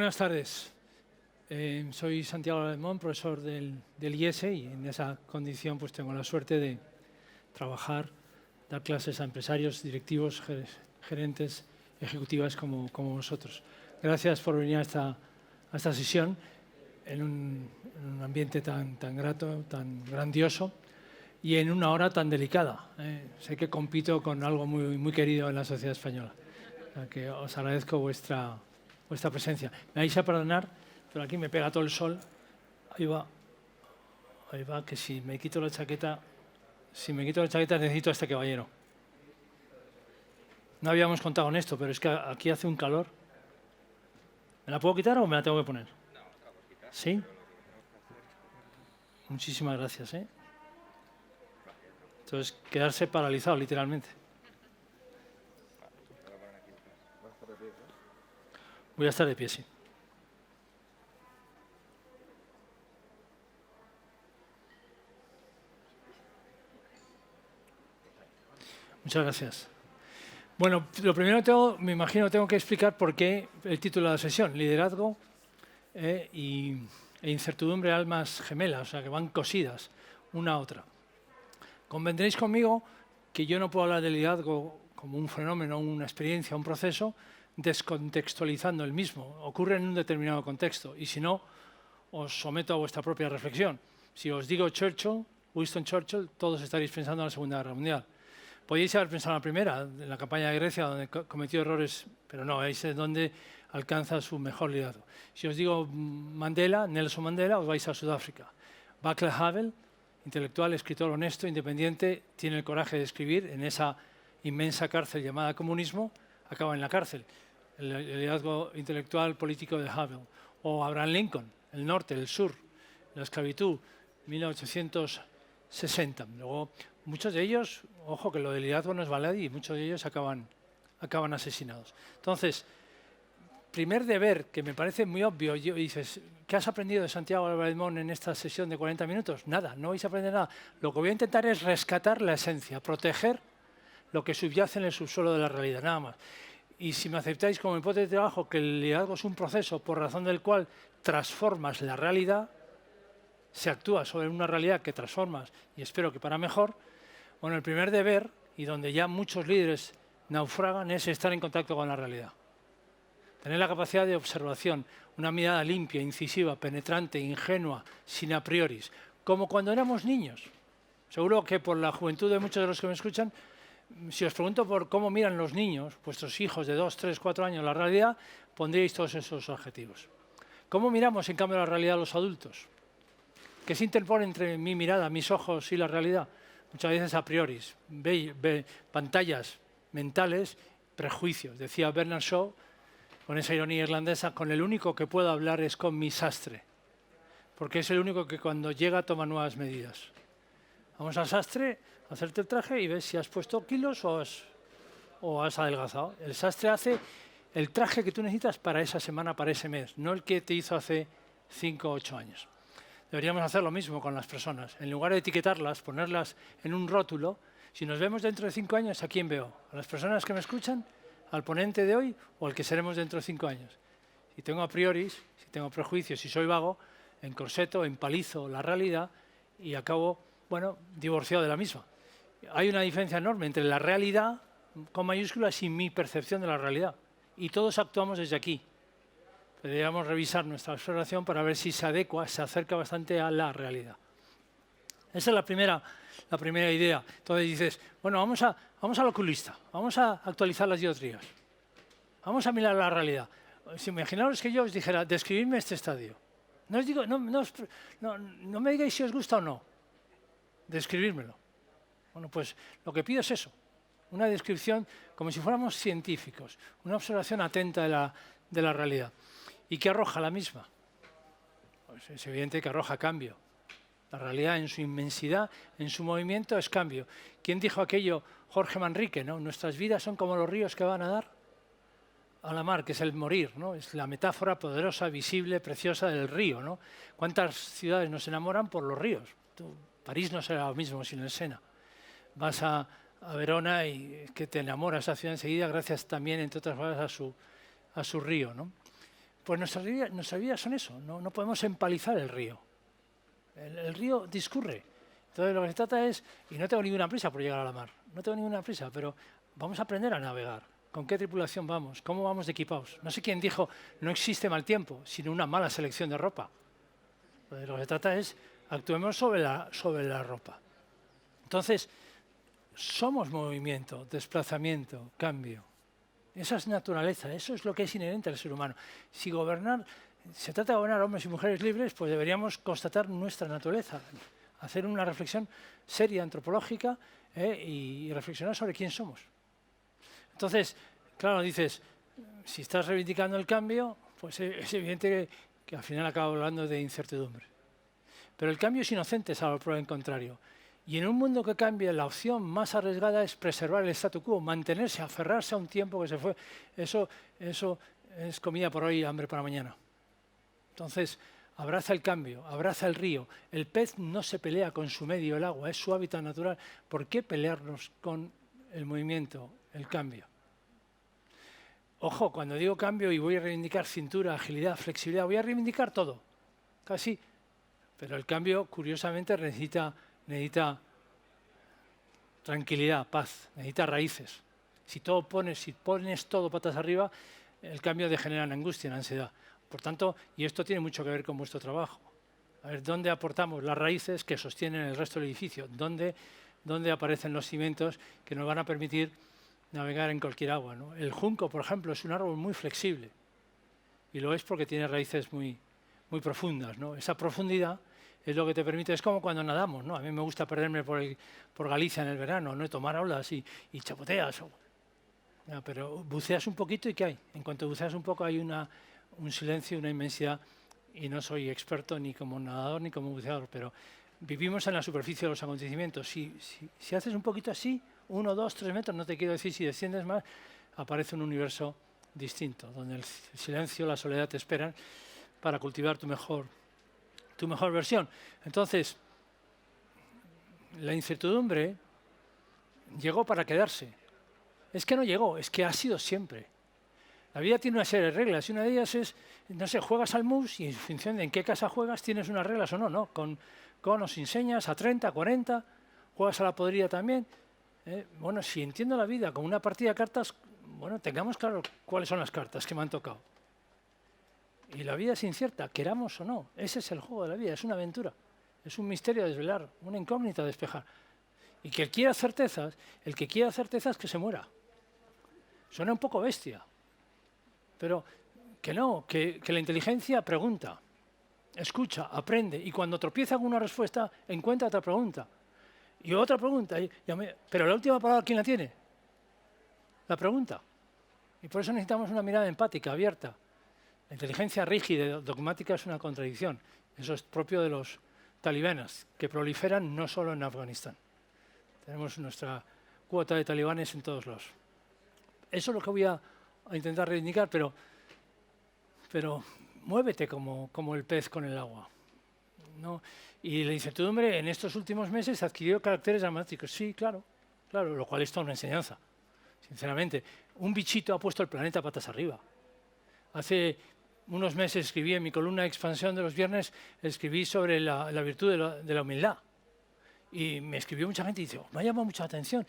Buenas tardes. Soy Santiago Alemón, profesor del IES, y en esa condición pues tengo la suerte de trabajar, dar clases a empresarios, directivos, gerentes, ejecutivas como vosotros. Gracias por venir a esta sesión en un ambiente tan grato, tan grandioso y en una hora tan delicada. Sé que compito con algo muy querido en la sociedad española. O sea que os agradezco vuestra presencia. Me vais a perdonar, pero aquí me pega todo el sol. Ahí va, que si me quito la chaqueta necesito a este caballero. No habíamos contado en esto, pero es que aquí hace un calor. ¿Me la puedo quitar o me la tengo que poner? No, la podemos quitar. ¿Sí? Muchísimas gracias. Entonces, quedarse paralizado, literalmente. Voy a estar de pie, sí. Muchas gracias. Bueno, lo primero me imagino tengo que explicar por qué el título de la sesión, liderazgo e incertidumbre, almas gemelas, o sea, que van cosidas una a otra. Convendréis conmigo que yo no puedo hablar de liderazgo como un fenómeno, una experiencia, un proceso, descontextualizando el mismo. Ocurre en un determinado contexto y si no, os someto a vuestra propia reflexión. Si os digo Winston Churchill, todos estaréis pensando en la Segunda Guerra Mundial. Podéis haber pensado en la primera, en la campaña de Grecia, donde cometió errores, pero no, es donde alcanza su mejor liderazgo. Si os digo Nelson Mandela, os vais a Sudáfrica. Václav Havel, intelectual, escritor honesto, independiente, tiene el coraje de escribir en esa inmensa cárcel llamada comunismo, acaba en la cárcel. El liderazgo intelectual político de Havel. O Abraham Lincoln, el norte, el sur, la esclavitud, 1860. Luego, muchos de ellos, ojo que lo del liderazgo no es baladí, y muchos de ellos acaban asesinados. Entonces, primer deber, que me parece muy obvio, dices, ¿qué has aprendido de Santiago Alemón en esta sesión de 40 minutos? Nada, no vais a aprender nada. Lo que voy a intentar es rescatar la esencia, proteger lo que subyace en el subsuelo de la realidad, nada más. Y si me aceptáis como hipótesis de trabajo que el liderazgo es un proceso por razón del cual transformas la realidad, se actúa sobre una realidad que transformas, y espero que para mejor, bueno, el primer deber, y donde ya muchos líderes naufragan, es estar en contacto con la realidad. Tener la capacidad de observación, una mirada limpia, incisiva, penetrante, ingenua, sin a prioris, como cuando éramos niños. Seguro que por la juventud de muchos de los que me escuchan, si os pregunto por cómo miran los niños, vuestros hijos de 2, 3, 4 años, la realidad, pondríais todos esos adjetivos. ¿Cómo miramos, en cambio, la realidad los adultos? ¿Qué se interpone entre mi mirada, mis ojos y la realidad? Muchas veces a priori, pantallas mentales, prejuicios. Decía Bernard Shaw, con esa ironía irlandesa, con el único que puedo hablar es con mi sastre, porque es el único que cuando llega toma nuevas medidas. Vamos al sastre, a hacerte el traje y ves si has puesto kilos o has adelgazado. El sastre hace el traje que tú necesitas para esa semana, para ese mes, no el que te hizo hace 5 o 8 años. Deberíamos hacer lo mismo con las personas. En lugar de etiquetarlas, ponerlas en un rótulo, si nos vemos dentro de 5 años, ¿a quién veo? ¿A las personas que me escuchan? ¿Al ponente de hoy o al que seremos dentro de 5 años? Si tengo a priori, si tengo prejuicios, si soy vago, encorseto, empalizo la realidad y acabo, bueno, divorciado de la misma. Hay una diferencia enorme entre la realidad, con mayúsculas, y mi percepción de la realidad. Y todos actuamos desde aquí. Deberíamos revisar nuestra observación para ver si se adecua, se acerca bastante a la realidad. Esa es la primera idea. Entonces dices, bueno, vamos al oculista, vamos a actualizar las dioptrías, vamos a mirar la realidad. Si imaginaos que yo os dijera, describidme este estadio. No os digo, no me digáis si os gusta o no, describírmelo. Bueno, pues lo que pido es eso, una descripción como si fuéramos científicos, una observación atenta de la realidad. ¿Y qué arroja la misma? Pues es evidente que arroja cambio. La realidad en su inmensidad, en su movimiento, es cambio. ¿Quién dijo aquello? Jorge Manrique, ¿no? Nuestras vidas son como los ríos que van a dar a la mar, que es el morir, ¿no? Es la metáfora poderosa, visible, preciosa del río, ¿no? ¿Cuántas ciudades nos enamoran por los ríos? París no será lo mismo sin el Sena. Vas a Verona y que te enamora esa ciudad enseguida, gracias también, entre otras cosas, a su río, ¿no? Pues nuestras vidas son eso, no podemos empalizar el río. El río discurre. Entonces lo que se trata es, y no tengo ninguna prisa por llegar a la mar, no tengo ninguna prisa, pero vamos a aprender a navegar. ¿Con qué tripulación vamos? ¿Cómo vamos de equipados? No sé quién dijo, no existe mal tiempo, sino una mala selección de ropa. Entonces, lo que se trata es, actuemos sobre la ropa. Entonces, somos movimiento, desplazamiento, cambio. Esa es naturaleza, eso es lo que es inherente al ser humano. Si se trata de gobernar hombres y mujeres libres, pues deberíamos constatar nuestra naturaleza, hacer una reflexión seria, antropológica, y reflexionar sobre quién somos. Entonces, claro, dices, si estás reivindicando el cambio, pues es evidente que al final acabo hablando de incertidumbre. Pero el cambio es inocente, salvo por el contrario. Y en un mundo que cambia, la opción más arriesgada es preservar el statu quo, mantenerse, aferrarse a un tiempo que se fue. Eso es comida por hoy, hambre para mañana. Entonces, abraza el cambio, abraza el río. El pez no se pelea con su medio, el agua, es su hábitat natural. ¿Por qué pelearnos con el movimiento, el cambio? Ojo, cuando digo cambio y voy a reivindicar cintura, agilidad, flexibilidad, voy a reivindicar todo, casi. Pero el cambio, curiosamente, necesita tranquilidad, paz, necesita raíces. Si pones todo patas arriba, el cambio degenera en angustia, en ansiedad. Por tanto, y esto tiene mucho que ver con vuestro trabajo. A ver, ¿dónde aportamos las raíces que sostienen el resto del edificio? ¿Dónde aparecen los cimientos que nos van a permitir navegar en cualquier agua, ¿no? El junco, por ejemplo, es un árbol muy flexible. Y lo es porque tiene raíces muy profundas, ¿no? Esa profundidad es lo que te permite, es como cuando nadamos, ¿no? A mí me gusta perderme por Galicia en el verano, ¿no? Tomar olas y chapoteas. Pero buceas un poquito y ¿qué hay? En cuanto buceas un poco hay un silencio, una inmensidad, y no soy experto ni como nadador ni como buceador, pero vivimos en la superficie de los acontecimientos. Si haces un poquito así, 1, 2, 3 metros, no te quiero decir si desciendes más, aparece un universo distinto, donde el silencio, la soledad te esperan para cultivar tu mejor versión. Entonces, la incertidumbre llegó para quedarse. Es que no llegó, es que ha sido siempre. La vida tiene una serie de reglas y una de ellas es, no sé, juegas al mus y en función de en qué casa juegas tienes unas reglas o no, ¿no? Con o sin señas, a 30, 40, juegas a la podrida también. Bueno, si entiendo la vida como una partida de cartas, bueno, tengamos claro cuáles son las cartas que me han tocado. Y la vida es incierta, queramos o no. Ese es el juego de la vida, es una aventura. Es un misterio a desvelar, una incógnita a despejar. Y que el que quiera certezas que se muera. Suena un poco bestia. Pero que no, que la inteligencia pregunta, escucha, aprende. Y cuando tropieza con una respuesta, encuentra otra pregunta. Y otra pregunta. Pero la última palabra, ¿quién la tiene? La pregunta. Y por eso necesitamos una mirada empática, abierta. La inteligencia rígida, dogmática, es una contradicción. Eso es propio de los talibanes, que proliferan no solo en Afganistán. Tenemos nuestra cuota de talibanes en todos lados. Eso es lo que voy a intentar reivindicar, pero muévete como el pez con el agua, ¿no? Y la incertidumbre en estos últimos meses adquirió caracteres dramáticos. Sí, claro, lo cual es toda una enseñanza. Sinceramente, un bichito ha puesto el planeta patas arriba. Hace unos meses escribí en mi columna de Expansión de los viernes, escribí sobre la virtud de la humildad. Y me escribió mucha gente y dice, me ha llamado mucha atención.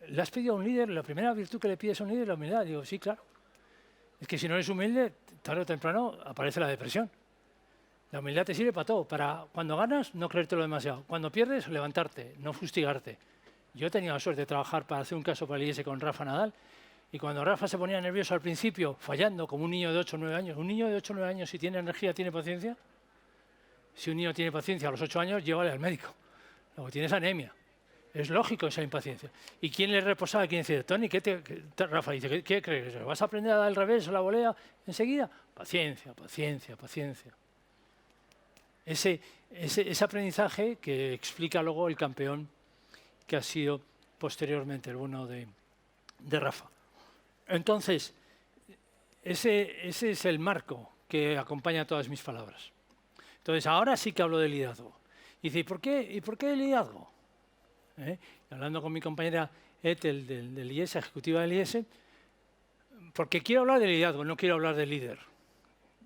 ¿Le has pedido a un líder, la primera virtud que le pides a un líder es la humildad? Digo, sí, claro. Es que si no eres humilde, tarde o temprano aparece la depresión. La humildad te sirve para todo. Para cuando ganas, no creértelo demasiado. Cuando pierdes, levantarte, no fustigarte. Yo he tenido la suerte de trabajar para hacer un caso para el IES con Rafa Nadal. Y cuando Rafa se ponía nervioso al principio, fallando como un niño de 8 o 9 años. Un niño de 8 o 9 años, si tiene energía, tiene paciencia. Si un niño tiene paciencia a los 8 años, llévale al médico. Luego tienes anemia. Es lógico esa impaciencia. ¿Y quién le reposaba? ¿Quién dice, Tony, Rafa dice, ¿qué crees? ¿Vas a aprender a dar el revés o la volea enseguida? Paciencia, paciencia, paciencia. Ese aprendizaje que explica luego el campeón que ha sido posteriormente el bueno de Rafa. Entonces, ese es el marco que acompaña todas mis palabras. Entonces, ahora sí que hablo de liderazgo. Y dice, ¿y por qué el liderazgo? Hablando con mi compañera Ethel del IES, ejecutiva del IES, porque quiero hablar de liderazgo, no quiero hablar de líder.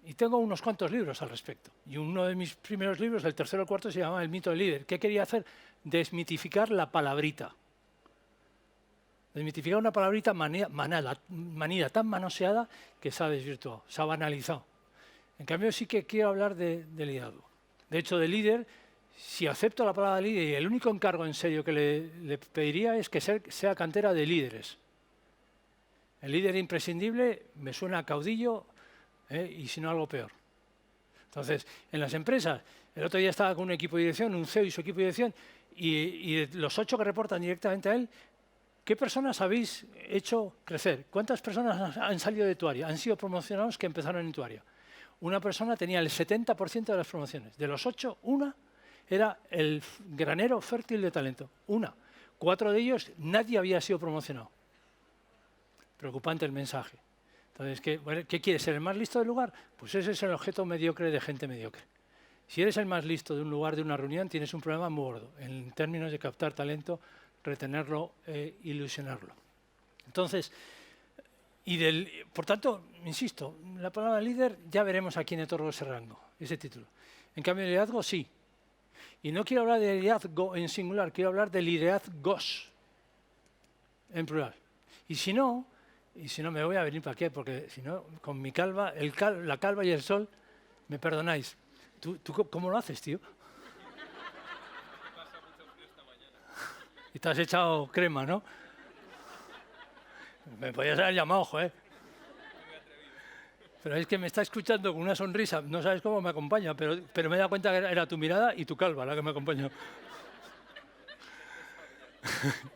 Y tengo unos cuantos libros al respecto. Y uno de mis primeros libros, el tercero o el cuarto, se llama El mito del líder. ¿Qué quería hacer? Desmitificar la palabrita. Desmitificar una palabrita manida, tan manoseada que se ha desvirtuado, se ha banalizado. En cambio, sí que quiero hablar de liderazgo. De hecho, de líder, si acepto la palabra líder, y el único encargo en serio que le pediría es que sea cantera de líderes. El líder imprescindible me suena a caudillo, y si no algo peor. Entonces, en las empresas, el otro día estaba con un equipo de dirección, un CEO y su equipo de dirección, y de los 8 que reportan directamente a él, ¿qué personas habéis hecho crecer? ¿Cuántas personas han salido de tu área? Han sido promocionados que empezaron en tu área. Una persona tenía el 70% de las promociones. De los 8, una era el granero fértil de talento. Una. 4 de ellos, nadie había sido promocionado. Preocupante el mensaje. Entonces, ¿qué quieres? ¿Ser el más listo del lugar? Pues ese es el objeto mediocre de gente mediocre. Si eres el más listo de un lugar, de una reunión, tienes un problema muy gordo en términos de captar talento, retenerlo, ilusionarlo. Entonces, por tanto, insisto, la palabra líder ya veremos a quién otorgo ese rango, ese título. En cambio, el liderazgo sí. Y no quiero hablar de liderazgo en singular, quiero hablar de liderazgos en plural. Y si no me voy a venir para qué, porque si no, con mi calva, la calva y el sol, me perdonáis. ¿Tú cómo lo haces, tío? Y te has echado crema, ¿no? Me podías haber llamado, joder. Pero es que me está escuchando con una sonrisa, no sabes cómo me acompaña, pero me he dado cuenta que era tu mirada y tu calva la que me acompañó.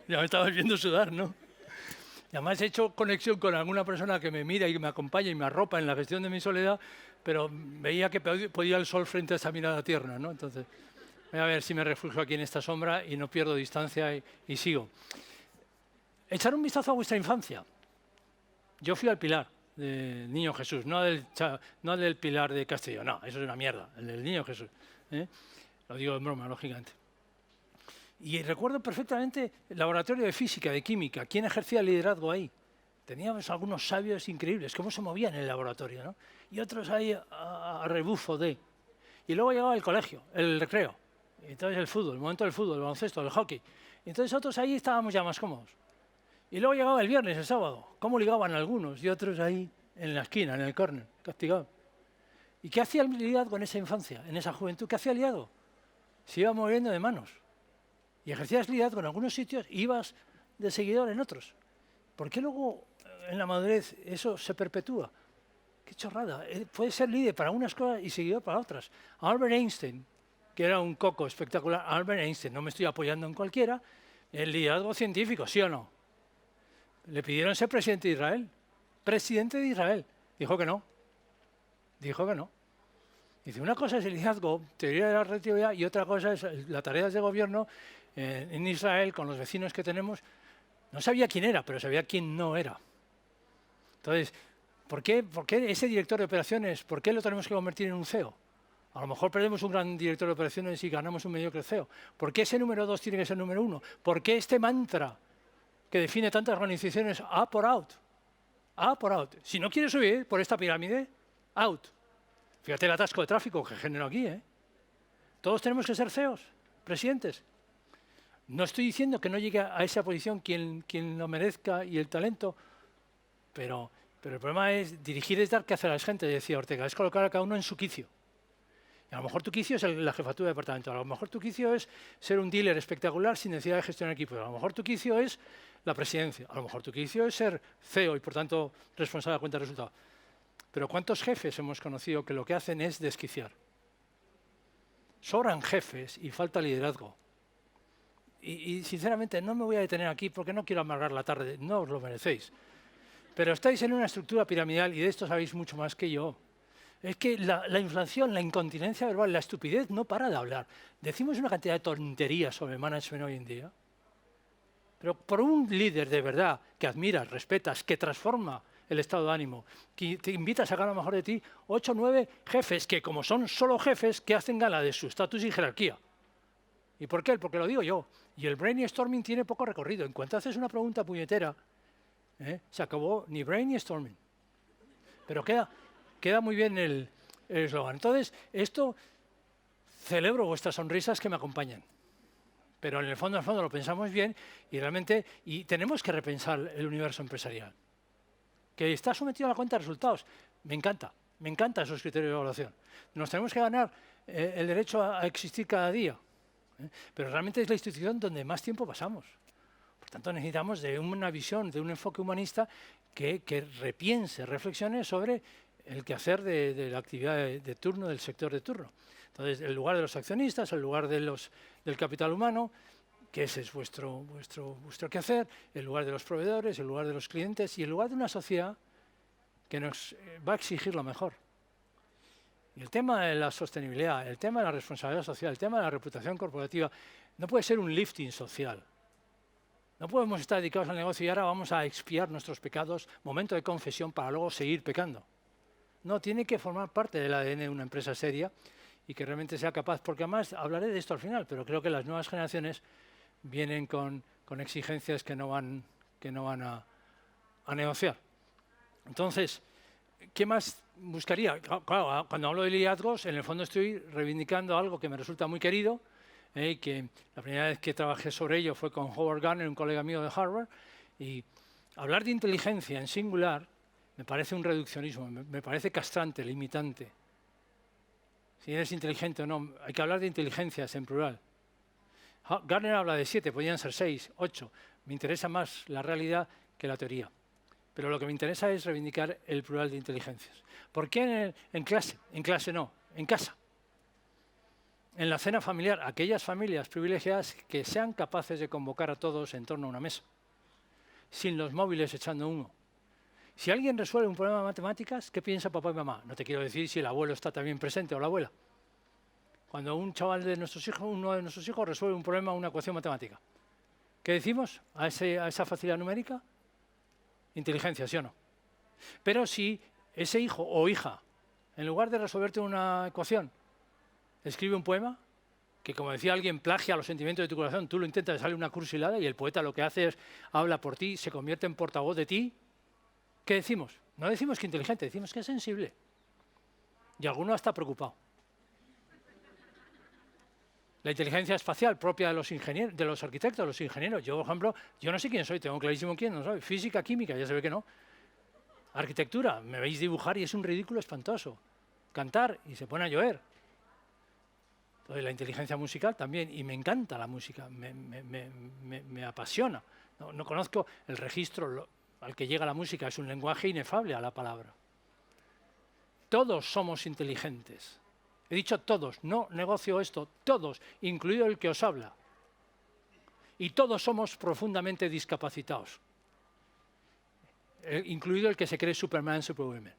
Ya me estabas viendo sudar, ¿no? Y además he hecho conexión con alguna persona que me mira y que me acompaña y me arropa en la gestión de mi soledad, pero veía que podía el sol frente a esa mirada tierna, ¿no? Entonces, voy a ver si me refugio aquí en esta sombra y no pierdo distancia y sigo. Echar un vistazo a vuestra infancia. Yo fui al Pilar del Niño Jesús, no del Pilar de Castellón, no, eso es una mierda, el del Niño Jesús. Lo digo en broma, lógicamente. Y recuerdo perfectamente el laboratorio de física, de química, quién ejercía el liderazgo ahí. Teníamos algunos sabios increíbles, cómo se movían en el laboratorio, ¿no? Y otros ahí a rebufo de. Y luego llegaba el colegio, el recreo, y entonces el fútbol, el momento del fútbol, el baloncesto, el hockey. Y entonces otros ahí estábamos ya más cómodos. Y luego llegaba el viernes, el sábado, cómo ligaban algunos y otros ahí en la esquina, en el córner, castigados. ¿Y qué hacía el liderazgo en esa infancia, en esa juventud? ¿Qué hacía el liderazgo? Se iba moviendo de manos. Y ejercías liderazgo en algunos sitios y ibas de seguidor en otros. ¿Por qué luego en la madurez eso se perpetúa? ¡Qué chorrada! Puede ser líder para unas cosas y seguidor para otras. Albert Einstein, que era un coco espectacular, Albert Einstein, no me estoy apoyando en cualquiera, el liderazgo científico, ¿sí o no? Le pidieron ser presidente de Israel. Presidente de Israel. Dijo que no. Dijo que no. Dice, una cosa es el liderazgo, teoría de la relatividad, y otra cosa es las tareas de gobierno en Israel, con los vecinos que tenemos. No sabía quién era, pero sabía quién no era. Entonces, ¿por qué ese director de operaciones, por qué lo tenemos que convertir en un CEO? A lo mejor perdemos un gran director de operaciones y ganamos un mediocre CEO. ¿Por qué ese número 2 tiene que ser número 1? ¿Por qué este mantra que define tantas organizaciones, up or out? Up or out. Si no quieres subir por esta pirámide, out. Fíjate el atasco de tráfico que genero aquí, ¿eh? Todos tenemos que ser CEOs, presidentes. No estoy diciendo que no llegue a esa posición quien lo merezca y el talento, pero el problema es dirigir es dar que hacer a la gente, decía Ortega, es colocar a cada uno en su quicio. Y a lo mejor tu quicio es la jefatura de departamento, a lo mejor tu quicio es ser un dealer espectacular sin necesidad de gestionar equipos, a lo mejor tu quicio es la presidencia, a lo mejor tu quicio es ser CEO y por tanto responsable de cuenta de resultados. Pero ¿cuántos jefes hemos conocido que lo que hacen es desquiciar? Sobran jefes y falta liderazgo. Y sinceramente no me voy a detener aquí porque no quiero amargar la tarde, no os lo merecéis. Pero estáis en una estructura piramidal y de esto sabéis mucho más que yo. Es que la inflación, la incontinencia verbal, la estupidez no para de hablar. Decimos una cantidad de tonterías sobre management hoy en día. Pero por un líder de verdad que admiras, respetas, que transforma el estado de ánimo, que te invita a sacar lo mejor de ti, 8 o 9 jefes que como son solo jefes, que hacen gala de su estatus y jerarquía. ¿Y por qué? Porque lo digo yo. Y el brainstorming tiene poco recorrido. En cuanto haces una pregunta puñetera, se acabó ni brainstorming. Pero queda muy bien el eslogan. Entonces, esto, celebro vuestras sonrisas que me acompañan. Pero en el fondo lo pensamos bien y realmente tenemos que repensar el universo empresarial. Que está sometido a la cuenta de resultados. Me encanta esos criterios de evaluación. Nos tenemos que ganar el derecho a existir cada día. Pero realmente es la institución donde más tiempo pasamos. Por tanto, necesitamos de una visión, de un enfoque humanista que repiense, reflexione sobre el quehacer de la actividad de turno, del sector de turno. Entonces, el lugar de los accionistas, el lugar del capital humano, que ese es vuestro quehacer, el lugar de los proveedores, el lugar de los clientes y el lugar de una sociedad que nos va a exigir lo mejor. Y el tema de la sostenibilidad, el tema de la responsabilidad social, el tema de la reputación corporativa, no puede ser un lifting social. No podemos estar dedicados al negocio y ahora vamos a expiar nuestros pecados, momento de confesión, para luego seguir pecando. No, tiene que formar parte del ADN de una empresa seria y que realmente sea capaz, porque además hablaré de esto al final, pero creo que las nuevas generaciones vienen con exigencias que no van a negociar. Entonces, ¿qué más buscaría? Claro, cuando hablo de liderazgos, en el fondo estoy reivindicando algo que me resulta muy querido, que la primera vez que trabajé sobre ello fue con Howard Gardner, un colega mío de Harvard, y hablar de inteligencia en singular me parece un reduccionismo, me parece castrante, limitante. Si eres inteligente o no, hay que hablar de inteligencias en plural. Gardner habla de 7, podrían ser 6, 8. Me interesa más la realidad que la teoría. Pero lo que me interesa es reivindicar el plural de inteligencias. ¿Por qué en clase? En clase no, en casa. En la cena familiar, aquellas familias privilegiadas que sean capaces de convocar a todos en torno a una mesa, sin los móviles echando humo. Si alguien resuelve un problema de matemáticas, ¿qué piensa papá y mamá? No te quiero decir si el abuelo está también presente o la abuela. Cuando un chaval de nuestros hijos, uno de nuestros hijos resuelve un problema, una ecuación matemática, ¿qué decimos a esa facilidad numérica? Inteligencia, ¿sí o no? Pero si ese hijo o hija, en lugar de resolverte una ecuación, escribe un poema, que como decía alguien, plagia los sentimientos de tu corazón, tú lo intentas, sale una cursilada y el poeta lo que hace es, habla por ti, se convierte en portavoz de ti, ¿qué decimos? No decimos que inteligente, decimos que es sensible. Y alguno está preocupado. La inteligencia espacial propia de los ingenieros, de los arquitectos, de los ingenieros. Yo, por ejemplo, yo no sé quién soy, tengo clarísimo quién no soy. Física, química, ya se ve que no. Arquitectura, me veis dibujar y es un ridículo espantoso. Cantar y se pone a llover. Entonces, la inteligencia musical también, y me encanta la música, me apasiona. No conozco el registro al que llega la música, es un lenguaje inefable a la palabra. Todos somos inteligentes. He dicho todos, no negocio esto, todos, incluido el que os habla. Y todos somos profundamente discapacitados, incluido el que se cree Superman, Superwoman.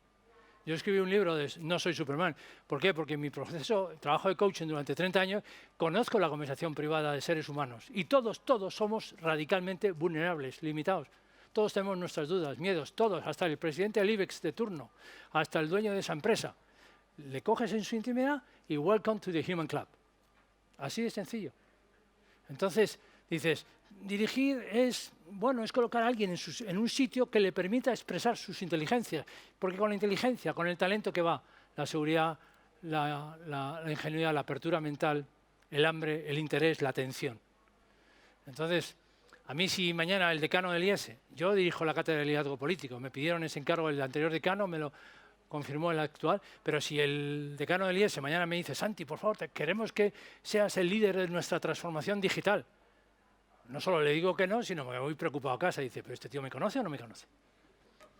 Yo escribí un libro de No soy Superman. ¿Por qué? Porque en mi trabajo de coaching durante 30 años, conozco la conversación privada de seres humanos. Y todos somos radicalmente vulnerables, limitados. Todos tenemos nuestras dudas, miedos, todos, hasta el presidente del IBEX de turno, hasta el dueño de esa empresa. Le coges en su intimidad y welcome to the human club. Así de sencillo. Entonces, dices, dirigir es colocar a alguien en un sitio que le permita expresar sus inteligencias. Porque con la inteligencia, con el talento que va, la seguridad, la ingenuidad, la apertura mental, el hambre, el interés, la atención. Entonces, a mí si mañana el decano del IES, yo dirijo la cátedra de liderazgo político, me pidieron ese encargo el anterior decano, me lo confirmó el actual, pero si el decano del IES mañana me dice, Santi, por favor, queremos que seas el líder de nuestra transformación digital, no solo le digo que no, sino me voy preocupado a casa y dice, ¿pero este tío me conoce o no me conoce?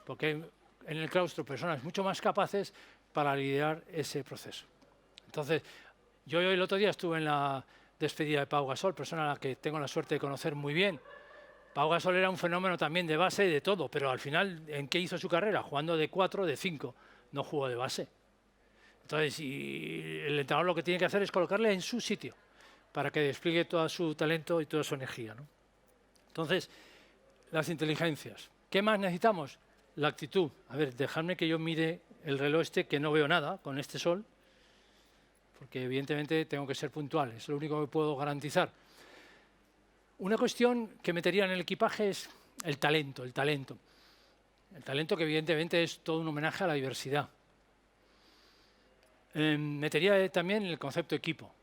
Porque en el claustro personas mucho más capaces para liderar ese proceso. Entonces, yo el otro día estuve en la despedida de Pau Gasol, persona a la que tengo la suerte de conocer muy bien. Pau Gasol era un fenómeno también de base y de todo, pero al final, ¿en qué hizo su carrera? Jugando de 4, de 5, no jugó de base. Entonces, el entrenador lo que tiene que hacer es colocarle en su sitio para que despliegue todo su talento y toda su energía, ¿no? Entonces, las inteligencias. ¿Qué más necesitamos? La actitud. A ver, dejadme que yo mire el reloj que no veo nada con este sol, porque evidentemente tengo que ser puntual, es lo único que puedo garantizar. Una cuestión que metería en el equipaje es el talento. El talento que evidentemente es todo un homenaje a la diversidad. Metería también el concepto equipo.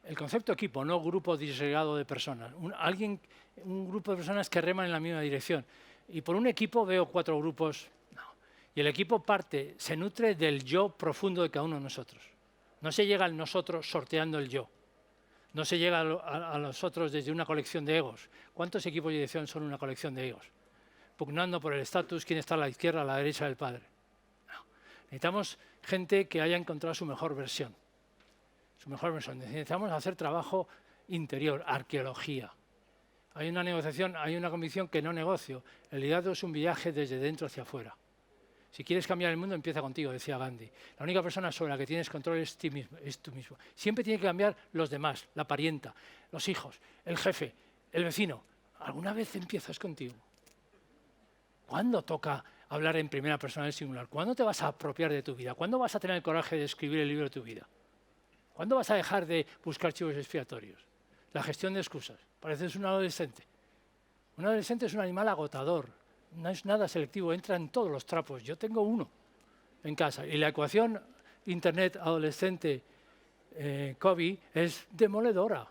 El concepto equipo, no grupo disgregado de personas. Un grupo de personas que reman en la misma dirección. Y por un equipo veo 4 grupos. No. Y el equipo se nutre del yo profundo de cada uno de nosotros. No se llega al nosotros sorteando el yo. No se llega a nosotros desde una colección de egos. ¿Cuántos equipos de dirección son una colección de egos? Pugnando por el estatus, quién está a la izquierda, a la derecha del padre. No. Necesitamos gente que haya encontrado su mejor versión. Necesitamos hacer trabajo interior, arqueología. Hay una negociación, hay una convicción que no negocio. El liderazgo es un viaje desde dentro hacia afuera. Si quieres cambiar el mundo, empieza contigo, decía Gandhi. La única persona sobre la que tienes control es tú mismo. Siempre tiene que cambiar los demás, la parienta, los hijos, el jefe, el vecino. ¿Alguna vez empiezas contigo? ¿Cuándo toca hablar en primera persona del singular? ¿Cuándo te vas a apropiar de tu vida? ¿Cuándo vas a tener el coraje de escribir el libro de tu vida? ¿Cuándo vas a dejar de buscar chivos expiatorios? La gestión de excusas. Pareces un adolescente. Un adolescente es un animal agotador. No es nada selectivo, entra en todos los trapos. Yo tengo uno en casa. Y la ecuación Internet adolescente COVID es demoledora.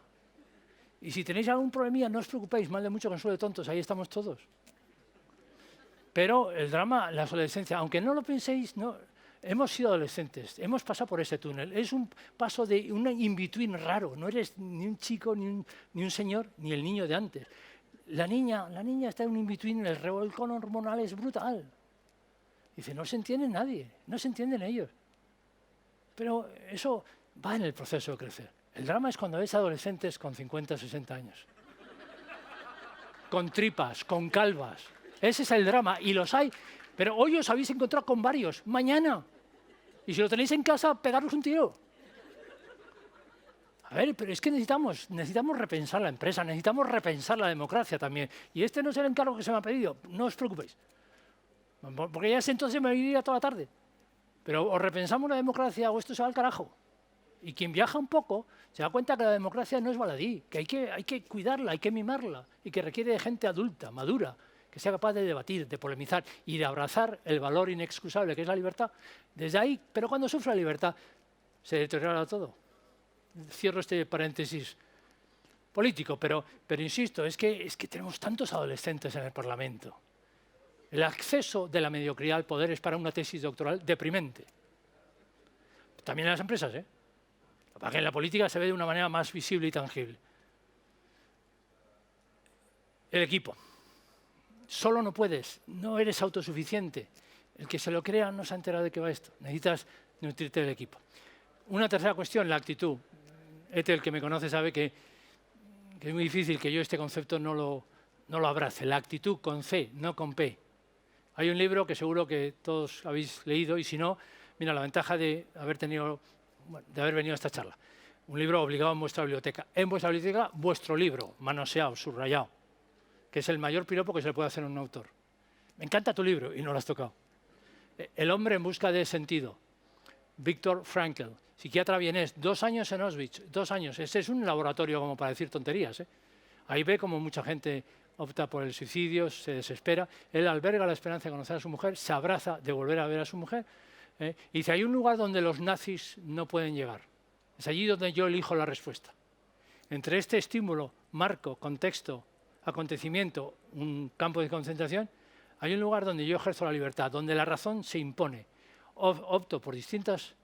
Y si tenéis algún problemilla, no os preocupéis, mal de mucho consuelo de tontos, ahí estamos todos. Pero el drama, la adolescencia, aunque no lo penséis, no, hemos sido adolescentes, hemos pasado por ese túnel. Es un paso de un in-between raro. No eres ni un chico, ni un señor, ni el niño de antes. La niña está en un in-between, el revolcón hormonal es brutal. Dice, no se entiende nadie, no se entienden ellos. Pero eso va en el proceso de crecer. El drama es cuando ves adolescentes con 50, 60 años. Con tripas, con calvas. Ese es el drama, y los hay. Pero hoy os habéis encontrado con varios, mañana. Y si lo tenéis en casa, pegaros un tiro. A ver, pero es que necesitamos repensar la empresa, necesitamos repensar la democracia también. Y este no es el encargo que se me ha pedido, no os preocupéis. Porque ya entonces me iría toda la tarde. Pero o repensamos la democracia o esto se va al carajo. Y quien viaja un poco se da cuenta que la democracia no es baladí, que hay que cuidarla, hay que mimarla, y que requiere de gente adulta, madura, que sea capaz de debatir, de polemizar y de abrazar el valor inexcusable que es la libertad. Desde ahí, pero cuando sufre la libertad, se deteriora todo. Cierro este paréntesis político, pero insisto, es que tenemos tantos adolescentes en el Parlamento. El acceso de la mediocridad al poder es para una tesis doctoral deprimente. También en las empresas, ¿eh? Para que en la política se ve de una manera más visible y tangible. El equipo. Solo no puedes, no eres autosuficiente. El que se lo crea no se ha enterado de qué va esto. Necesitas nutrirte del equipo. Una tercera cuestión, la actitud. El que me conoce sabe que es muy difícil que yo este concepto no lo abrace. La actitud con C, no con P. Hay un libro que seguro que todos habéis leído, y si no, mira, la ventaja de haber venido a esta charla. Un libro obligado en vuestra biblioteca. En vuestra biblioteca, vuestro libro, manoseado, subrayado, que es el mayor piropo que se le puede hacer a un autor. Me encanta tu libro, y no lo has tocado. El hombre en busca de sentido. Viktor Frankl, psiquiatra vienés, 2 años en Auschwitz, 2 años. Ese es un laboratorio como para decir tonterías, ¿eh? Ahí ve como mucha gente opta por el suicidio, se desespera. Él alberga la esperanza de conocer a su mujer, se abraza de volver a ver a su mujer. Y dice, hay un lugar donde los nazis no pueden llegar. Es allí donde yo elijo la respuesta. Entre este estímulo, marco, contexto, acontecimiento, un campo de concentración, hay un lugar donde yo ejerzo la libertad, donde la razón se impone. Opto por distintas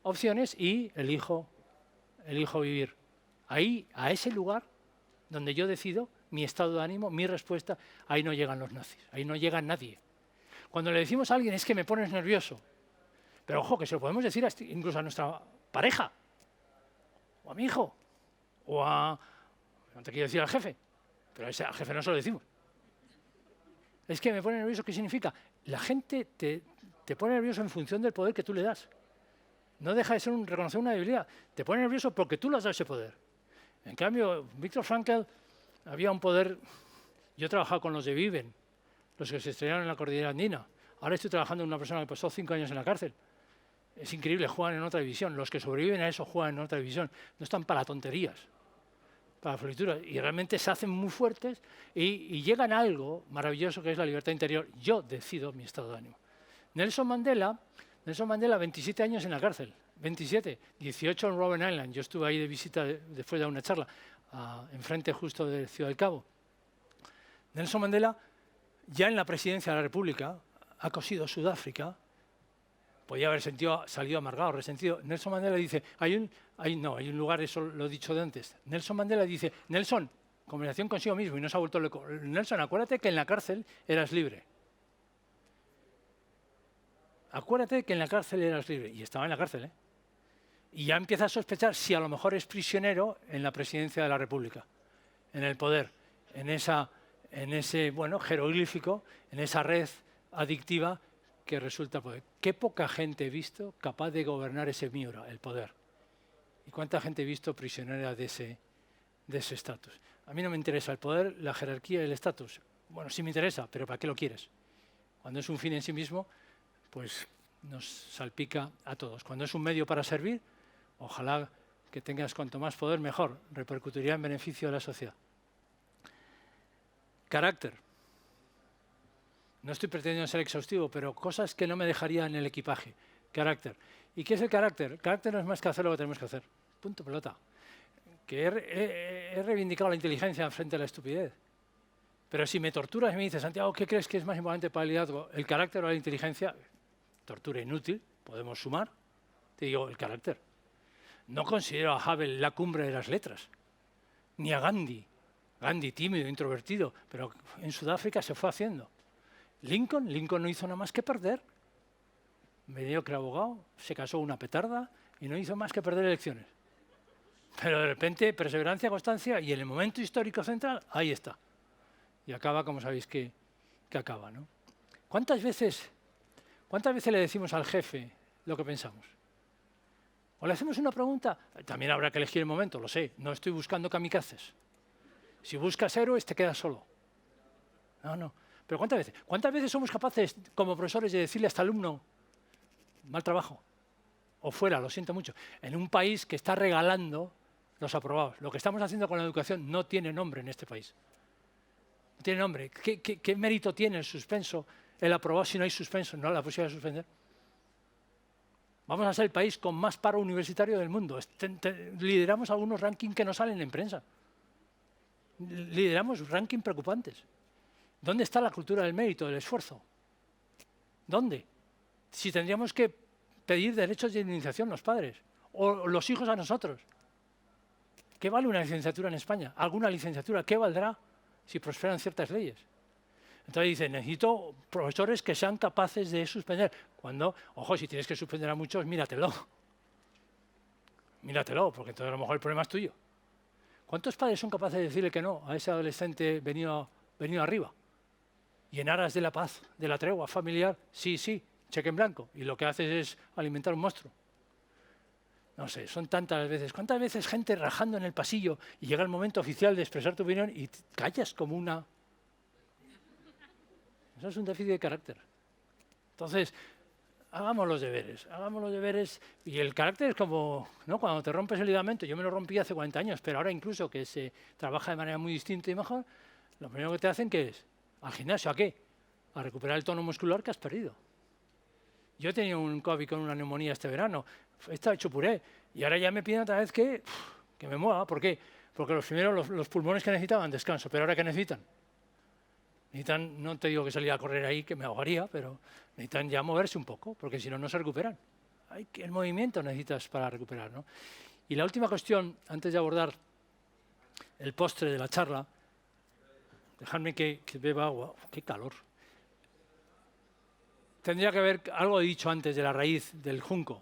opciones y elijo vivir. Ahí, a ese lugar donde yo decido mi estado de ánimo, mi respuesta, ahí no llegan los nazis, ahí no llega nadie. Cuando le decimos a alguien es que me pones nervioso, pero ojo, que se lo podemos decir incluso a nuestra pareja, o a mi hijo, no te quiero decir al jefe, pero al jefe no se lo decimos. Es que me pone nervioso, ¿qué significa? La gente te pone nervioso en función del poder que tú le das. No deja de ser reconocer una debilidad. Te pone nervioso porque tú le has dado ese poder. En cambio, Viktor Frankl había un poder. Yo he trabajado con los de Viven, los que se estrellaron en la cordillera andina. Ahora estoy trabajando con una persona que pasó 5 años en la cárcel. Es increíble, juegan en otra división. Los que sobreviven a eso juegan en otra división. No están para tonterías, para florituras. Y realmente se hacen muy fuertes y llegan a algo maravilloso que es la libertad interior. Yo decido mi estado de ánimo. Nelson Mandela, 27 años en la cárcel. 27, 18 en Robben Island. Yo estuve ahí de visita después de una charla, enfrente justo de Ciudad del Cabo. Nelson Mandela, ya en la presidencia de la República, ha cosido Sudáfrica. Podía haber salido amargado, resentido. Nelson Mandela dice, hay un lugar, eso lo he dicho de antes. Nelson Mandela dice, Nelson, conversación consigo mismo, y no se ha vuelto loco. Nelson, acuérdate que en la cárcel eras libre. Acuérdate que en la cárcel eras libre. Y estaba en la cárcel, ¿eh? Y ya empieza a sospechar si a lo mejor es prisionero en la presidencia de la República, en el poder, en ese, bueno, jeroglífico, en esa red adictiva que resulta poder. Qué poca gente he visto capaz de gobernar ese miura, el poder. Y cuánta gente he visto prisionera de ese estatus. A mí no me interesa el poder, la jerarquía y el estatus. Bueno, sí me interesa, pero ¿para qué lo quieres? Cuando es un fin en sí mismo, pues nos salpica a todos. Cuando es un medio para servir, ojalá que tengas cuanto más poder, mejor. Repercutiría en beneficio de la sociedad. Carácter. No estoy pretendiendo ser exhaustivo, pero cosas que no me dejaría en el equipaje. Carácter. ¿Y qué es el carácter? El carácter no es más que hacer lo que tenemos que hacer. Punto, pelota. Que he reivindicado la inteligencia frente a la estupidez. Pero si me torturas y me dices, Santiago, ¿qué crees que es más importante para el liderazgo? ¿El carácter o la inteligencia? Tortura inútil, podemos sumar. Te digo, el carácter. No considero a Havel la cumbre de las letras, ni a Gandhi. Gandhi tímido, introvertido, pero en Sudáfrica se fue haciendo. Lincoln no hizo nada más que perder. Mediocre abogado, se casó una petarda y no hizo más que perder elecciones. Pero de repente, perseverancia, constancia, y en el momento histórico central, ahí está. Y acaba como sabéis que acaba, ¿no? ¿Cuántas veces le decimos al jefe lo que pensamos? O le hacemos una pregunta, también habrá que elegir el momento, lo sé, no estoy buscando kamikazes. Si buscas héroes, te quedas solo. No. Pero ¿cuántas veces somos capaces, como profesores, de decirle a este alumno, mal trabajo, o fuera, lo siento mucho, en un país que está regalando los aprobados? Lo que estamos haciendo con la educación no tiene nombre en este país. No tiene nombre. ¿Qué mérito tiene el suspenso, el aprobado, si no hay suspenso, no la posibilidad de suspender? Vamos a ser el país con más paro universitario del mundo. Lideramos algunos rankings que no salen en prensa. Lideramos rankings preocupantes. ¿Dónde está la cultura del mérito, del esfuerzo? ¿Dónde? Si tendríamos que pedir derechos de indemnización los padres, o los hijos a nosotros. ¿Qué vale una licenciatura en España? ¿Alguna licenciatura? ¿Qué valdrá si prosperan ciertas leyes? Entonces dice, necesito profesores que sean capaces de suspender. Cuando, ojo, si tienes que suspender a muchos, míratelo. Míratelo, porque entonces a lo mejor el problema es tuyo. ¿Cuántos padres son capaces de decirle que no a ese adolescente venido arriba? Y en aras de la paz, de la tregua familiar, sí, cheque en blanco. Y lo que haces es alimentar un monstruo. No sé, son tantas las veces. ¿Cuántas veces gente rajando en el pasillo y llega el momento oficial de expresar tu opinión y callas como una... Eso es un déficit de carácter. Entonces, hagamos los deberes. Y el carácter es como, ¿no? Cuando te rompes el ligamento, yo me lo rompí hace 40 años, pero ahora incluso que se trabaja de manera muy distinta y mejor, lo primero que te hacen, ¿qué es? ¿Al gimnasio? ¿A qué? A recuperar el tono muscular que has perdido. Yo he tenido un COVID con una neumonía este verano, he estado hecho puré, y ahora ya me piden otra vez que me mueva. ¿Por qué? Porque los primeros, los pulmones que necesitaban, descanso, pero ahora ¿qué necesitan? Necesitan, no te digo que salir a correr ahí, que me ahogaría, pero necesitan ya moverse un poco, porque si no, no se recuperan. El movimiento necesitas para recuperar, ¿no? Y la última cuestión, antes de abordar el postre de la charla, dejadme que beba agua. ¡Qué calor! Tendría que haber algo dicho antes de la raíz del junco.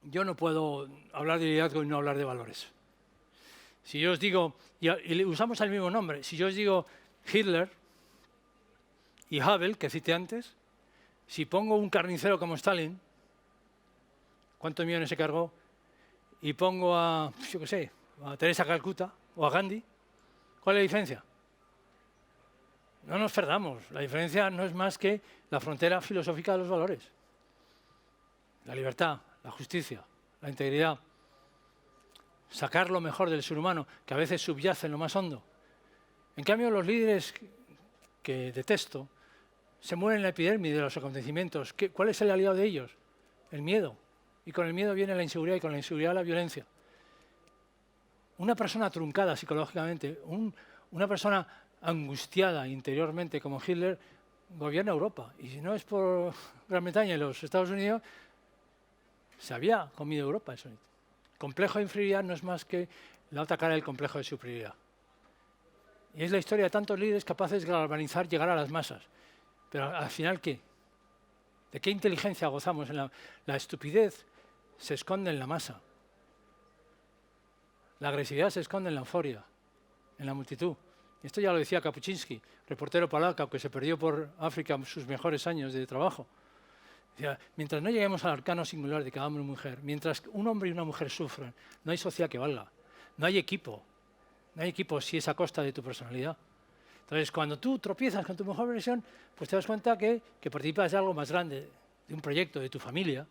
Yo no puedo hablar de liderazgo y no hablar de valores. Si yo os digo, y usamos el mismo nombre, si yo os digo Hitler y Havel, que cité antes, si pongo un carnicero como Stalin, ¿cuántos millones se cargó? Y pongo a, yo qué sé, a Teresa Calcuta o a Gandhi, ¿cuál es la diferencia? No nos perdamos, la diferencia no es más que la frontera filosófica de los valores. La libertad, la justicia, la integridad. Sacar lo mejor del ser humano, que a veces subyace en lo más hondo. En cambio, los líderes que detesto se mueren en la epidermis de los acontecimientos. ¿Cuál es el aliado de ellos? el miedo. Y con el miedo viene la inseguridad y con la inseguridad la violencia. Una persona truncada psicológicamente, una persona angustiada interiormente como Hitler, gobierna Europa. Y si no es por Gran Bretaña y los Estados Unidos, se había comido Europa eso. El complejo de inferioridad no es más que la otra cara del complejo de superioridad. Y es la historia de tantos líderes capaces de galvanizar, llegar a las masas. Pero al final, ¿qué? ¿De qué inteligencia gozamos? La estupidez se esconde en la masa. La agresividad se esconde en la euforia, en la multitud. Y esto ya lo decía Kapuczynski, reportero polaco que se perdió por África sus mejores años de trabajo. Decía, mientras no lleguemos al arcano singular de cada hombre y mujer, mientras un hombre y una mujer sufran, no hay sociedad que valga. No hay equipo. No hay equipo si es a costa de tu personalidad. Entonces, cuando tú tropiezas con tu mejor versión, pues te das cuenta que participas de algo más grande, de un proyecto, de tu familia,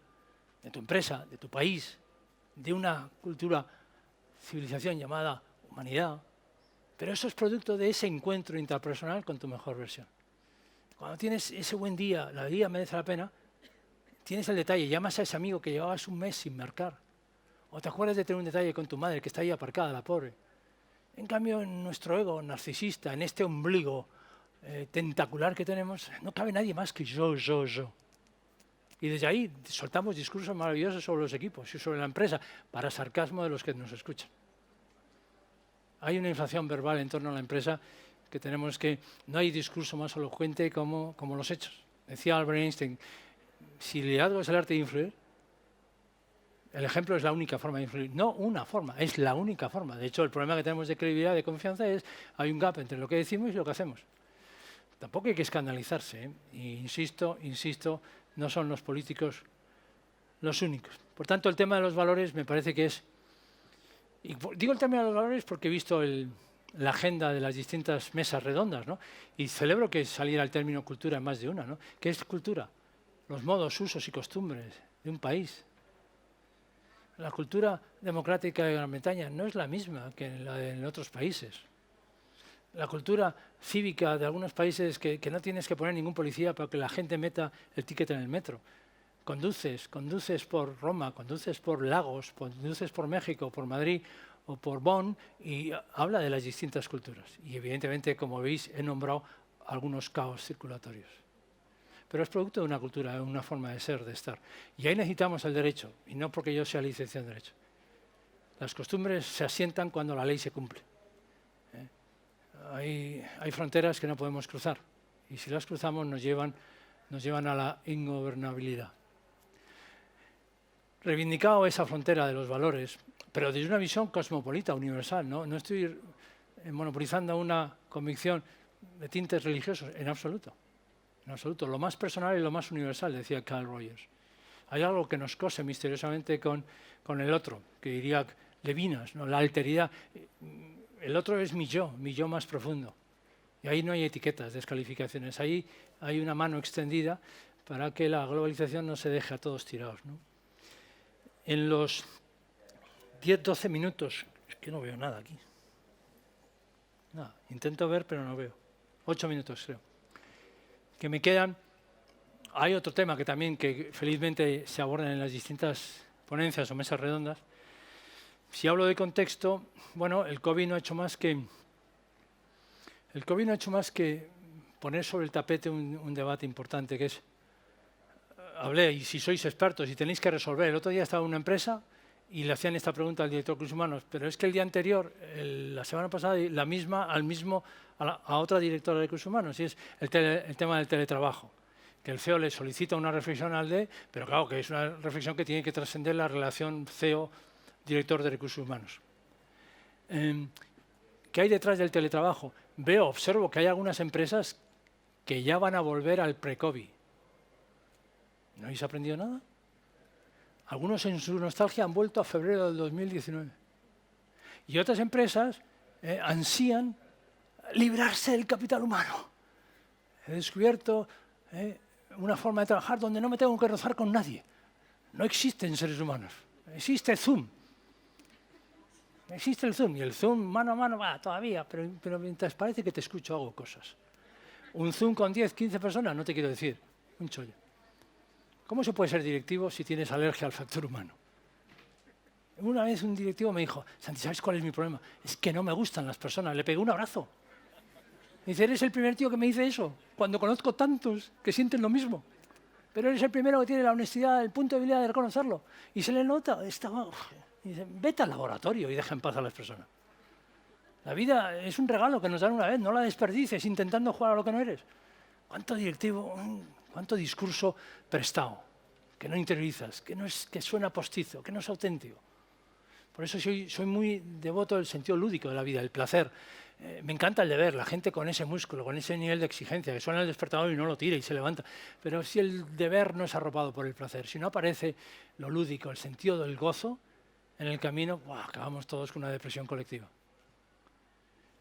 de tu empresa, de tu país, de una cultura, civilización llamada humanidad. Pero eso es producto de ese encuentro interpersonal con tu mejor versión. Cuando tienes ese buen día, la vida merece la pena, tienes el detalle, llamas a ese amigo que llevabas un mes sin marcar. O te acuerdas de tener un detalle con tu madre que está ahí aparcada, la pobre. En cambio, en nuestro ego narcisista, en este ombligo tentacular que tenemos, no cabe nadie más que yo. Y desde ahí soltamos discursos maravillosos sobre los equipos y sobre la empresa, para sarcasmo de los que nos escuchan. Hay una inflación verbal en torno a la empresa que tenemos que... No hay discurso más elocuente como los hechos. Decía Albert Einstein, si el liderazgo es el arte de influir, el ejemplo es la única forma de influir. No una forma, es la única forma. De hecho, el problema que tenemos de credibilidad, de confianza, es hay un gap entre lo que decimos y lo que hacemos. Tampoco hay que escandalizarse, ¿eh? Y insisto, no son los políticos los únicos. Por tanto, el tema de los valores me parece que es... Y digo el tema de los valores porque he visto la agenda de las distintas mesas redondas, ¿no? Y celebro que saliera el término cultura en más de una, ¿no? ¿Qué es cultura? Los modos, usos y costumbres de un país. La cultura democrática de Gran Bretaña no es la misma que la de otros países. La cultura cívica de algunos países que no tienes que poner ningún policía para que la gente meta el ticket en el metro. Conduces por Roma, conduces por Lagos, conduces por México, por Madrid o por Bonn y habla de las distintas culturas. Y evidentemente, como veis, he nombrado algunos caos circulatorios. Pero es producto de una cultura, de una forma de ser, de estar. Y ahí necesitamos el derecho, y no porque yo sea licenciado en Derecho. Las costumbres se asientan cuando la ley se cumple. Hay fronteras que no podemos cruzar, y si las cruzamos nos llevan a la ingobernabilidad. Reivindicado esa frontera de los valores, pero desde una visión cosmopolita, universal, ¿no? No estoy monopolizando una convicción de tintes religiosos, en absoluto. En absoluto, lo más personal y lo más universal, decía Carl Rogers. Hay algo que nos cose misteriosamente con el otro, que diría Levinas, ¿no? La alteridad. El otro es mi yo más profundo. Y ahí no hay etiquetas, descalificaciones. Ahí hay una mano extendida para que la globalización no se deje a todos tirados, ¿no? En los 10-12 minutos, es que no veo nada aquí. Nada, intento ver, pero no veo. 8 minutos, creo. Que me quedan. Hay otro tema que felizmente se aborda en las distintas ponencias o mesas redondas. Si hablo de contexto, bueno, el COVID no ha hecho más que poner sobre el tapete un debate importante, que es, hablé, y si sois expertos y tenéis que resolver. El otro día estaba en una empresa y le hacían esta pregunta al director de Recursos Humanos, pero es que el día anterior, la semana pasada, a otra directora de Recursos Humanos, y es el tema del teletrabajo, que el CEO le solicita una reflexión al DE, pero claro que es una reflexión que tiene que trascender la relación CEO-director de Recursos Humanos. ¿Qué hay detrás del teletrabajo? Observo que hay algunas empresas que ya van a volver al pre-COVID. ¿No habéis aprendido nada? Algunos en su nostalgia han vuelto a febrero del 2019. Y otras empresas ansían librarse del capital humano. He descubierto una forma de trabajar donde no me tengo que rozar con nadie. No existen seres humanos. Existe Zoom. Existe el Zoom. Y el Zoom mano a mano va todavía, pero mientras parece que te escucho hago cosas. Un Zoom con 10, 15 personas, no te quiero decir. Un chollo. ¿Cómo se puede ser directivo si tienes alergia al factor humano? Una vez un directivo me dijo, Santi, ¿sabes cuál es mi problema? Es que no me gustan las personas. Le pegué un abrazo. Me dice, eres el primer tío que me dice eso, cuando conozco tantos que sienten lo mismo. Pero eres el primero que tiene la honestidad, el punto de habilidad de reconocerlo. Y se le nota, y dice, vete al laboratorio y deja en paz a las personas. La vida es un regalo que nos dan una vez, no la desperdicies intentando jugar a lo que no eres. ¿Cuánto directivo, cuánto discurso prestado, que no interiorizas, que suena postizo, que no es auténtico? Por eso soy muy devoto del sentido lúdico de la vida, el placer. Me encanta el deber, la gente con ese músculo, con ese nivel de exigencia, que suena el despertador y no lo tira y se levanta. Pero si el deber no es arropado por el placer, si no aparece lo lúdico, el sentido del gozo en el camino, acabamos todos con una depresión colectiva.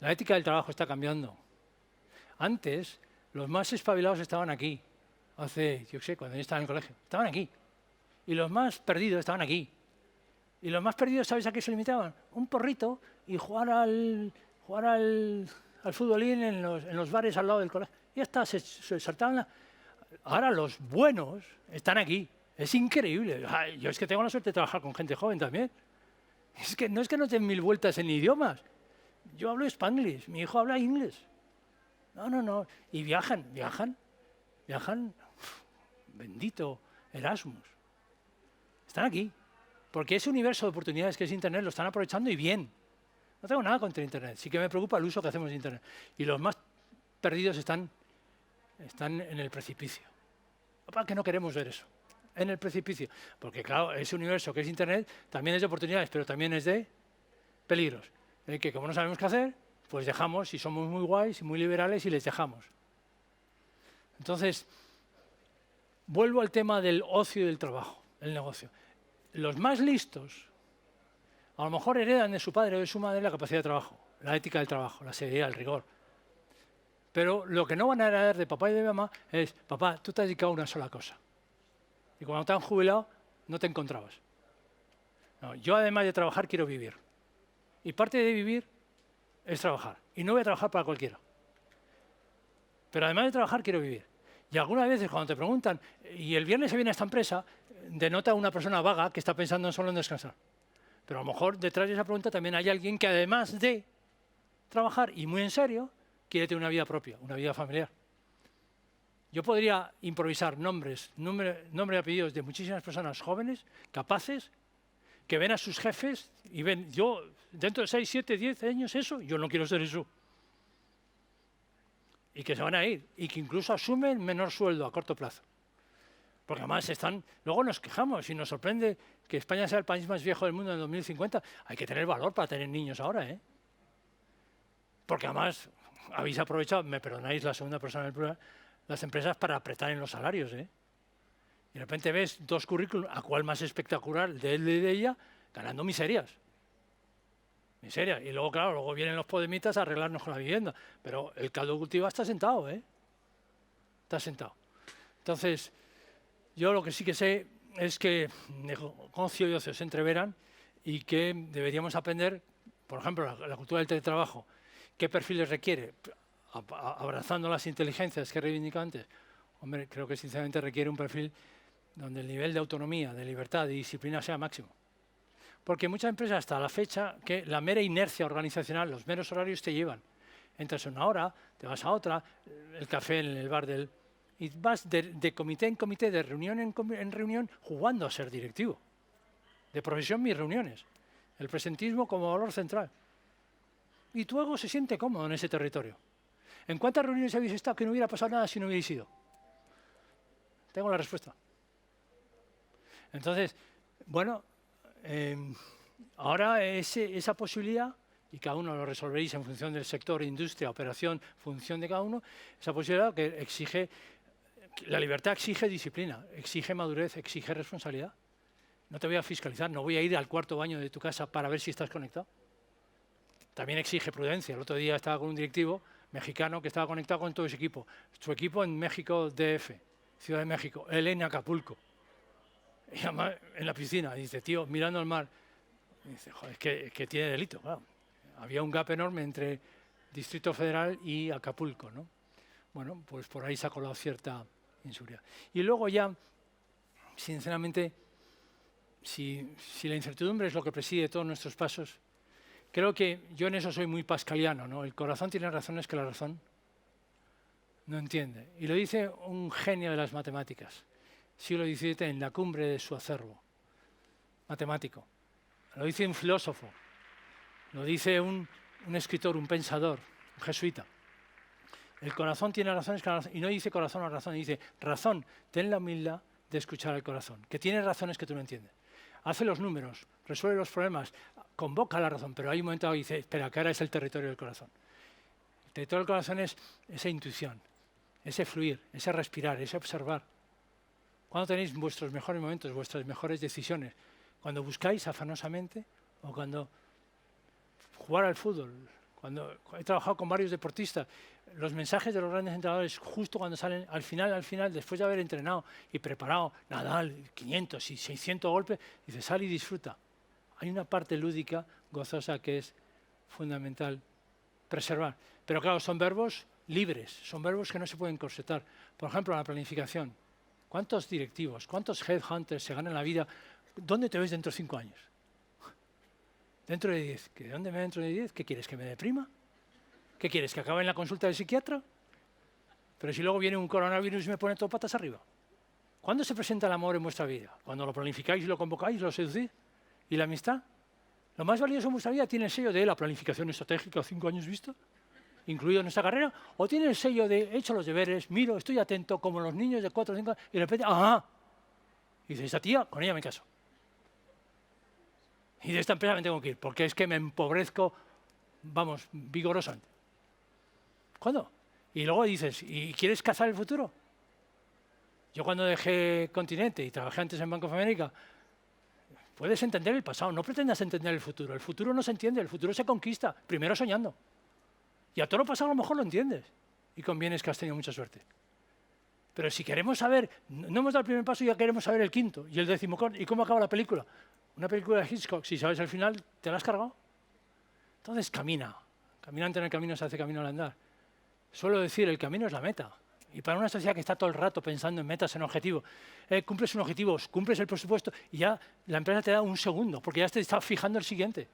La ética del trabajo está cambiando. Antes, los más espabilados estaban aquí. Hace, yo qué sé, cuando yo estaba en el colegio, estaban aquí. Y los más perdidos estaban aquí. Y los más perdidos, ¿sabes a qué se limitaban? Un porrito y jugar al futbolín en los bares al lado del colegio. Y ya está, se saltaban. Ahora los buenos están aquí. Es increíble. Yo es que tengo la suerte de trabajar con gente joven también. No es que no den mil vueltas en idiomas. Yo hablo Spanglish, mi hijo habla inglés. No. Y viajan. Bendito Erasmus. Están aquí. Porque ese universo de oportunidades que es Internet lo están aprovechando y bien. No tengo nada contra Internet, sí que me preocupa el uso que hacemos de Internet. Y los más perdidos están en el precipicio. ¿Para qué no queremos ver eso? En el precipicio. Porque claro, ese universo que es Internet también es de oportunidades, pero también es de peligros. Que como no sabemos qué hacer, pues dejamos y somos muy guays y muy liberales y les dejamos. Entonces, vuelvo al tema del ocio y del trabajo, el negocio. Los más listos, a lo mejor heredan de su padre o de su madre la capacidad de trabajo, la ética del trabajo, la seriedad, el rigor. Pero lo que no van a heredar de papá y de mamá es, papá, tú te has dedicado a una sola cosa. Y cuando te han jubilado, no te encontrabas. No, yo además de trabajar, quiero vivir. Y parte de vivir es trabajar. Y no voy a trabajar para cualquiera. Pero además de trabajar, quiero vivir. Y algunas veces cuando te preguntan, y el viernes se viene a esta empresa, denota una persona vaga que está pensando solo en descansar. Pero a lo mejor detrás de esa pregunta también hay alguien que además de trabajar, y muy en serio, quiere tener una vida propia, una vida familiar. Yo podría improvisar nombre y apellidos de muchísimas personas jóvenes, capaces, que ven a sus jefes y ven, yo, dentro de 6, 7, 10 años, yo no quiero ser eso. Y que se van a ir, y que incluso asumen menor sueldo a corto plazo. Porque además luego nos quejamos y nos sorprende que España sea el país más viejo del mundo en 2050. Hay que tener valor para tener niños ahora, ¿eh? Porque además habéis aprovechado, me perdonáis la segunda persona del plural, las empresas para apretar en los salarios, ¿eh? Y de repente ves dos currículums, a cuál más espectacular, de él y de ella, ganando miserias. Miserias. Y luego, claro, luego vienen los podemitas a arreglarnos con la vivienda. Pero el caldo de cultivo está sentado, ¿eh? Está sentado. Entonces, yo lo que sí que sé es que negocio y ocio se entreveran y que deberíamos aprender, por ejemplo, la cultura del teletrabajo, qué perfiles requiere, abrazando las inteligencias que he reivindicado antes. Hombre, creo que sinceramente requiere un perfil donde el nivel de autonomía, de libertad, de disciplina sea máximo. Porque muchas empresas hasta la fecha, que la mera inercia organizacional, los meros horarios te llevan. Entras una hora, te vas a otra, el café en el bar del... Y vas de comité en comité, de reunión en reunión, jugando a ser directivo. De profesión mis reuniones. El presentismo como valor central. Y tu ego se siente cómodo en ese territorio. ¿En cuántas reuniones habéis estado que no hubiera pasado nada si no hubierais ido? Tengo la respuesta. Entonces, bueno, ahora esa posibilidad, y cada uno lo resolveréis en función del sector, industria, operación, función de cada uno, esa posibilidad que exige, la libertad exige disciplina, exige madurez, exige responsabilidad. No te voy a fiscalizar, no voy a ir al cuarto baño de tu casa para ver si estás conectado. También exige prudencia. El otro día estaba con un directivo mexicano que estaba conectado con todo su equipo. Su equipo en México DF, Ciudad de México, él en Acapulco. Y además en la piscina, dice, tío, mirando al mar, dice, joder, es que tiene delito. Claro. Había un gap enorme entre Distrito Federal y Acapulco, ¿no? Bueno, pues por ahí se ha colado cierta inseguridad. Y luego ya sinceramente, si la incertidumbre es lo que preside todos nuestros pasos, creo que yo en eso soy muy pascaliano, ¿no? El corazón tiene razones que la razón no entiende. Y lo dice un genio de las matemáticas, siglo XVII, en la cumbre de su acervo matemático. Lo dice un filósofo, lo dice un escritor, un pensador, un jesuita. El corazón tiene razones que la razón, y no dice corazón o razón, dice razón, ten la humildad de escuchar al corazón, que tiene razones que tú no entiendes. Hace los números, resuelve los problemas, convoca la razón, pero hay un momento que dice, espera, que ahora es el territorio del corazón. El territorio del corazón es esa intuición, ese fluir, ese respirar, ese observar. ¿Cuándo tenéis vuestros mejores momentos, vuestras mejores decisiones? ¿Cuando buscáis afanosamente o cuando jugar al fútbol? Cuando he trabajado con varios deportistas, los mensajes de los grandes entrenadores justo cuando salen al final, después de haber entrenado y preparado Nadal, 500 y 600 golpes, dice, sal y disfruta. Hay una parte lúdica, gozosa, que es fundamental preservar. Pero claro, son verbos libres, son verbos que no se pueden corsetar. Por ejemplo, la planificación. ¿Cuántos directivos, cuántos headhunters se ganan la vida? ¿Dónde te ves dentro de 5 años? Dentro de 10. ¿De dónde me dentro de 10? ¿Qué quieres, que me deprima? ¿Qué quieres, que acabe en la consulta del psiquiatra? Pero si luego viene un coronavirus y me pone todo patas arriba. ¿Cuándo se presenta el amor en vuestra vida? ¿Cuando lo planificáis y lo convocáis, lo seducís? ¿Y la amistad? Lo más valioso en vuestra vida tiene el sello de la planificación estratégica, 5 años vista, incluido en nuestra carrera, o tiene el sello de he hecho los deberes, miro, estoy atento, como los niños de 4 o 5 años, y de repente, ¡ajá! Y dice, esta tía, con ella me caso. Y de esta empresa me tengo que ir, porque es que me empobrezco, vamos, vigorosamente. ¿Cuándo? Y luego dices, ¿y quieres cazar el futuro? Yo cuando dejé Continente y trabajé antes en Bank of America, puedes entender el pasado, no pretendas entender el futuro. El futuro no se entiende, el futuro se conquista, primero soñando. Y a todo lo pasado a lo mejor lo entiendes. Y conviene que has tenido mucha suerte. Pero si queremos saber, no hemos dado el primer paso y ya queremos saber el quinto y el 10º, ¿y cómo acaba la película? Una película de Hitchcock, si sabes el final, ¿te la has cargado? Entonces camina. Caminante en el camino se hace camino al andar. Suelo decir, el camino es la meta. Y para una sociedad que está todo el rato pensando en metas, en objetivos, cumples un objetivo, cumples el presupuesto y ya la empresa te da un segundo, porque ya te está fijando el siguiente.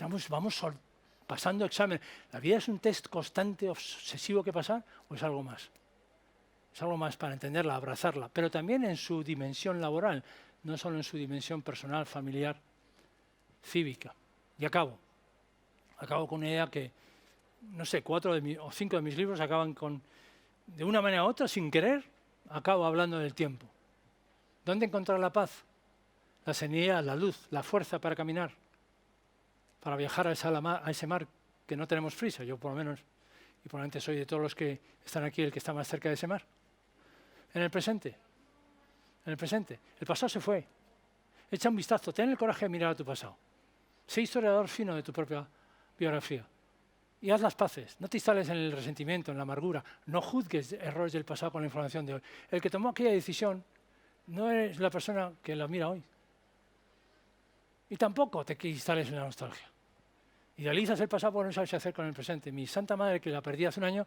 Vamos pasando examen. ¿La vida es un test constante, obsesivo que pasar o es algo más? Es algo más para entenderla, abrazarla, pero también en su dimensión laboral, no solo en su dimensión personal, familiar, cívica. Y acabo con una idea que, no sé, 4 o 5 de mis libros acaban con, de una manera u otra, sin querer, acabo hablando del tiempo. ¿Dónde encontrar la paz? La serenidad, la luz, la fuerza para caminar, para viajar a ese mar que no tenemos prisa, yo por lo menos, y probablemente soy de todos los que están aquí el que está más cerca de ese mar. En el presente. El pasado se fue. Echa un vistazo, ten el coraje de mirar a tu pasado. Sé historiador fino de tu propia biografía. Y haz las paces. No te instales en el resentimiento, en la amargura. No juzgues errores del pasado con la información de hoy. El que tomó aquella decisión no es la persona que la mira hoy. Y tampoco te instales en la nostalgia. Idealizas el pasado porque no sabes qué hacer con el presente. Mi santa madre, que la perdí hace un año,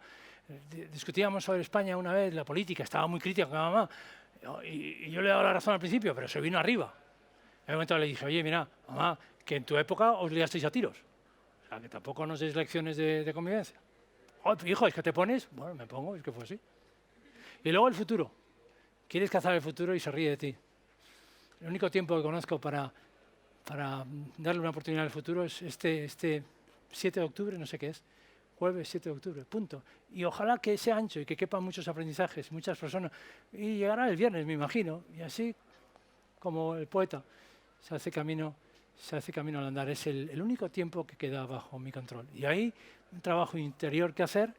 discutíamos sobre España una vez, la política, estaba muy crítica con mi mamá. Y yo le he dado la razón al principio, pero se vino arriba. En un momento le dije, oye, mira, mamá, que en tu época os liasteis a tiros. O sea, que tampoco nos des lecciones de convivencia. Oye, hijo, ¿es que te pones? Bueno, me pongo, es que fue así. Y luego el futuro. Quieres cazar el futuro y se ríe de ti. El único tiempo que conozco para darle una oportunidad al futuro es este 7 de octubre, no sé qué es, jueves 7 de octubre, punto. Y ojalá que sea ancho y que quepan muchos aprendizajes, muchas personas. Y llegará el viernes, me imagino, y así como el poeta se hace camino al andar. Es el único tiempo que queda bajo mi control. Y ahí un trabajo interior que hacer,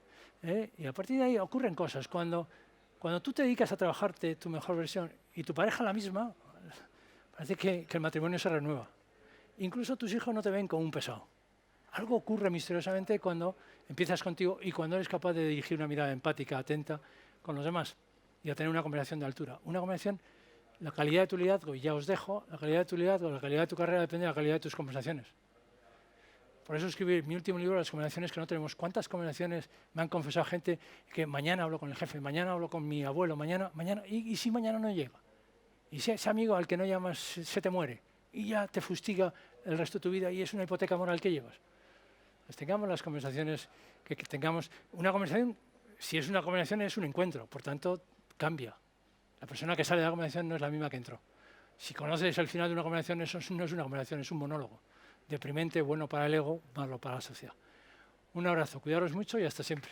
y a partir de ahí ocurren cosas. Cuando tú te dedicas a trabajarte tu mejor versión y tu pareja la misma, parece que el matrimonio se renueva. Incluso tus hijos no te ven como un pesado. Algo ocurre misteriosamente cuando empiezas contigo y cuando eres capaz de dirigir una mirada empática, atenta con los demás y a tener una conversación de altura. Una conversación, la calidad de tu liderazgo, y ya os dejo, la calidad de tu liderazgo, la calidad de tu carrera depende de la calidad de tus conversaciones. Por eso escribí mi último libro, Las conversaciones que no tenemos. ¿Cuántas conversaciones me han confesado gente que mañana hablo con el jefe, mañana hablo con mi abuelo, mañana, y si mañana no llega? Y si ese amigo al que no llamas se te muere y ya te fustiga el resto de tu vida y es una hipoteca moral que llevas. Pues tengamos las conversaciones que tengamos. Una conversación, si es una conversación, es un encuentro, por tanto, cambia. La persona que sale de la conversación no es la misma que entró. Si conoces el final de una conversación, eso no es una conversación, es un monólogo. Deprimente, bueno para el ego, malo para la sociedad. Un abrazo, cuidaros mucho y hasta siempre.